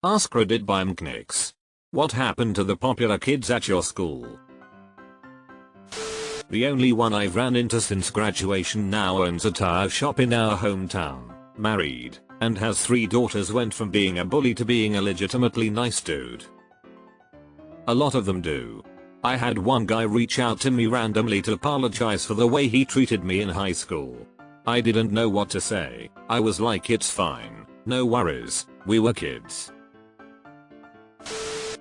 AskReddit by Mknix. What happened to the popular kids at your school? The only one I've ran into since graduation now owns a tire shop in our hometown, married, and has 3 daughters, went from being a bully to being a legitimately nice dude. A lot of them do. I had one guy reach out to me randomly to apologize for the way he treated me in high school. I didn't know what to say. I was like, it's fine, no worries, we were kids.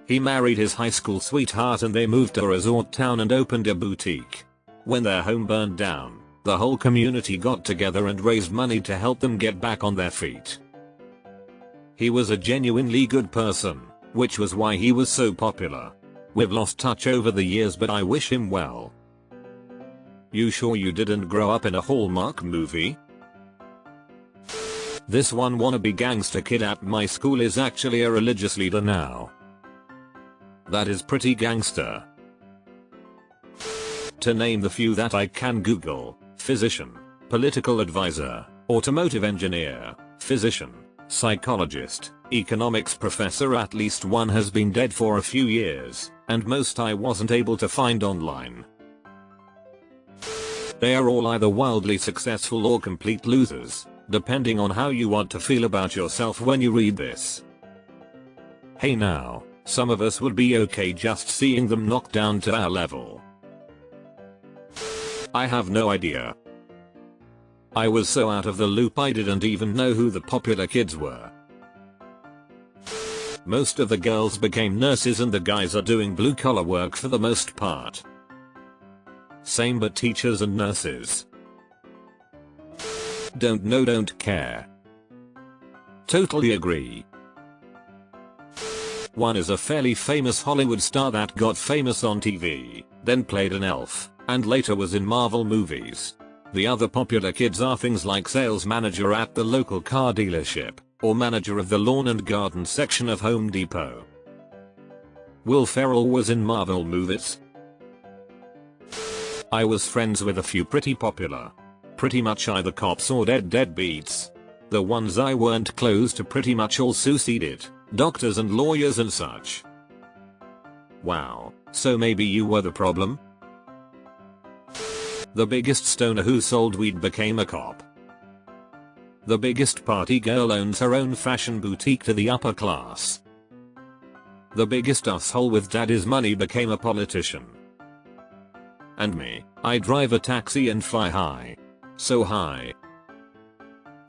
He married his high school sweetheart and they moved to a resort town and opened a boutique. When their home burned down, the whole community got together and raised money to help them get back on their feet. He was a genuinely good person, which was why he was so popular. We've lost touch over the years, but I wish him well. You sure you didn't grow up in a Hallmark movie? This one wannabe gangster kid at my school is actually a religious leader now. That is pretty gangster. To name the few that I can Google: physician, political advisor, automotive engineer, physician, psychologist, economics professor. At least one has been dead for a few years, and most I wasn't able to find online. They are all either wildly successful or complete losers, depending on how you want to feel about yourself when you read this. Hey now, some of us would be okay just seeing them knocked down to our level. I have no idea. I was so out of the loop I didn't even know who the popular kids were. Most of the girls became nurses and the guys are doing blue collar work for the most part. Same, but teachers and nurses. Don't know, don't care. Totally agree. One is a fairly famous Hollywood star that got famous on TV, then played an elf, and later was in Marvel movies. The other popular kids are things like sales manager at the local car dealership, or manager of the lawn and garden section of Home Depot. Will Ferrell was in Marvel movies. I was friends with a few pretty much either cops or deadbeats. The ones I weren't close to pretty much all succeeded, doctors and lawyers and such. Wow, so maybe you were the problem? The biggest stoner who sold weed became a cop. The biggest party girl owns her own fashion boutique to the upper class. The biggest asshole with daddy's money became a politician. And me, I drive a taxi and fly high. So high.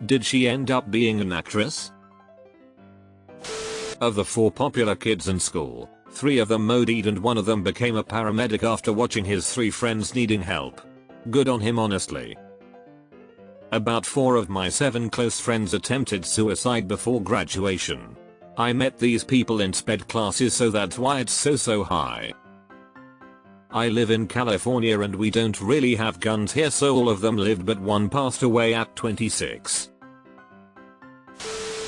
Did she end up being an actress? Of the 4 popular kids in school, 3 of them OD'd and one of them became a paramedic after watching his 3 friends needing help. Good on him, honestly. About 4 of my 7 close friends attempted suicide before graduation. I met these people in sped classes, so that's why it's so high. I live in California and we don't really have guns here, so all of them lived but one passed away at 26.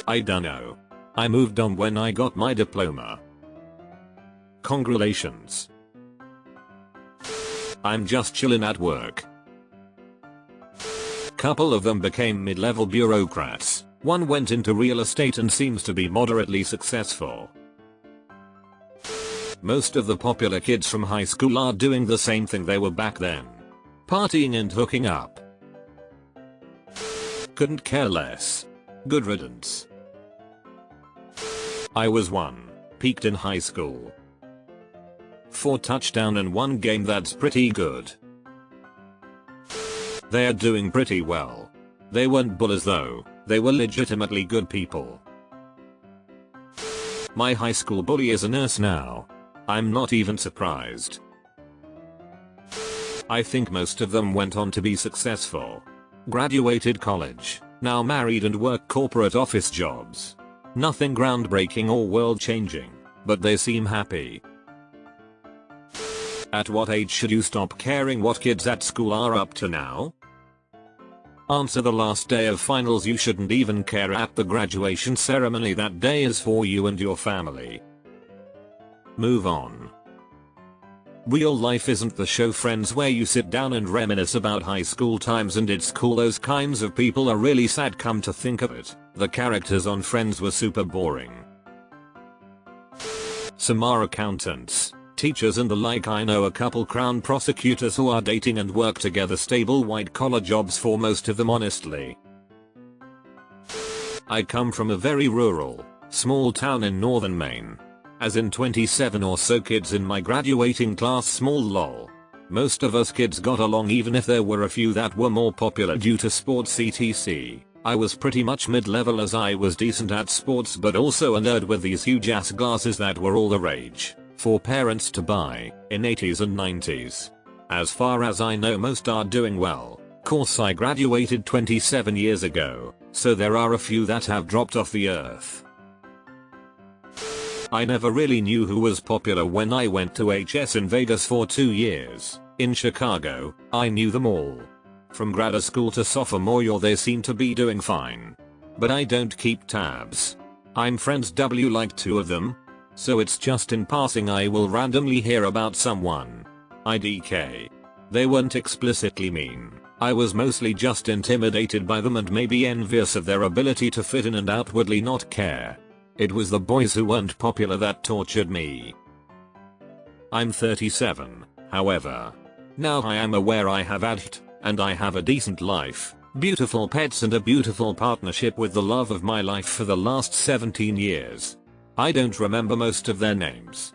I dunno. I moved on when I got my diploma. Congratulations. I'm just chillin' at work. Couple of them became mid-level bureaucrats. One went into real estate and seems to be moderately successful. Most of the popular kids from high school are doing the same thing they were back then. Partying and hooking up. Couldn't care less. Good riddance. I was peaked in high school. 4 touchdown in one game, that's pretty good. They're doing pretty well. They weren't bullies though, they were legitimately good people. My high school bully is a nurse now. I'm not even surprised. I think most of them went on to be successful. Graduated college, now married and work corporate office jobs. Nothing groundbreaking or world changing, but they seem happy. At what age should you stop caring what kids at school are up to now? Answer: the last day of finals. You shouldn't even care. At the graduation ceremony, that day is for you and your family. Move on. Real life isn't the show Friends where you sit down and reminisce about high school times and it's cool. Those kinds of people are really sad. Come to think of it, the characters on Friends were super boring. Some are accountants, teachers and the like. I know a couple crown prosecutors who are dating and work together, stable white collar jobs for most of them honestly. I come from a very rural, small town in northern Maine. As in 27 or so kids in my graduating class, small lol. Most of us kids got along even if there were a few that were more popular due to sports etc. I was pretty much mid-level as I was decent at sports but also a nerd with these huge ass glasses that were all the rage for parents to buy in 80s and 90s. As far as I know most are doing well. Course I graduated 27 years ago, so there are a few that have dropped off the earth. I never really knew who was popular when I went to HS in Vegas for 2 years. In Chicago, I knew them all. From grad school to sophomore year they seem to be doing fine. But I don't keep tabs. I'm friends like 2 of them. So it's just in passing I will randomly hear about someone. IDK. They weren't explicitly mean. I was mostly just intimidated by them and maybe envious of their ability to fit in and outwardly not care. It was the boys who weren't popular that tortured me. I'm 37, however. Now I am aware I have ADHD, and I have a decent life, beautiful pets and a beautiful partnership with the love of my life for the last 17 years. I don't remember most of their names,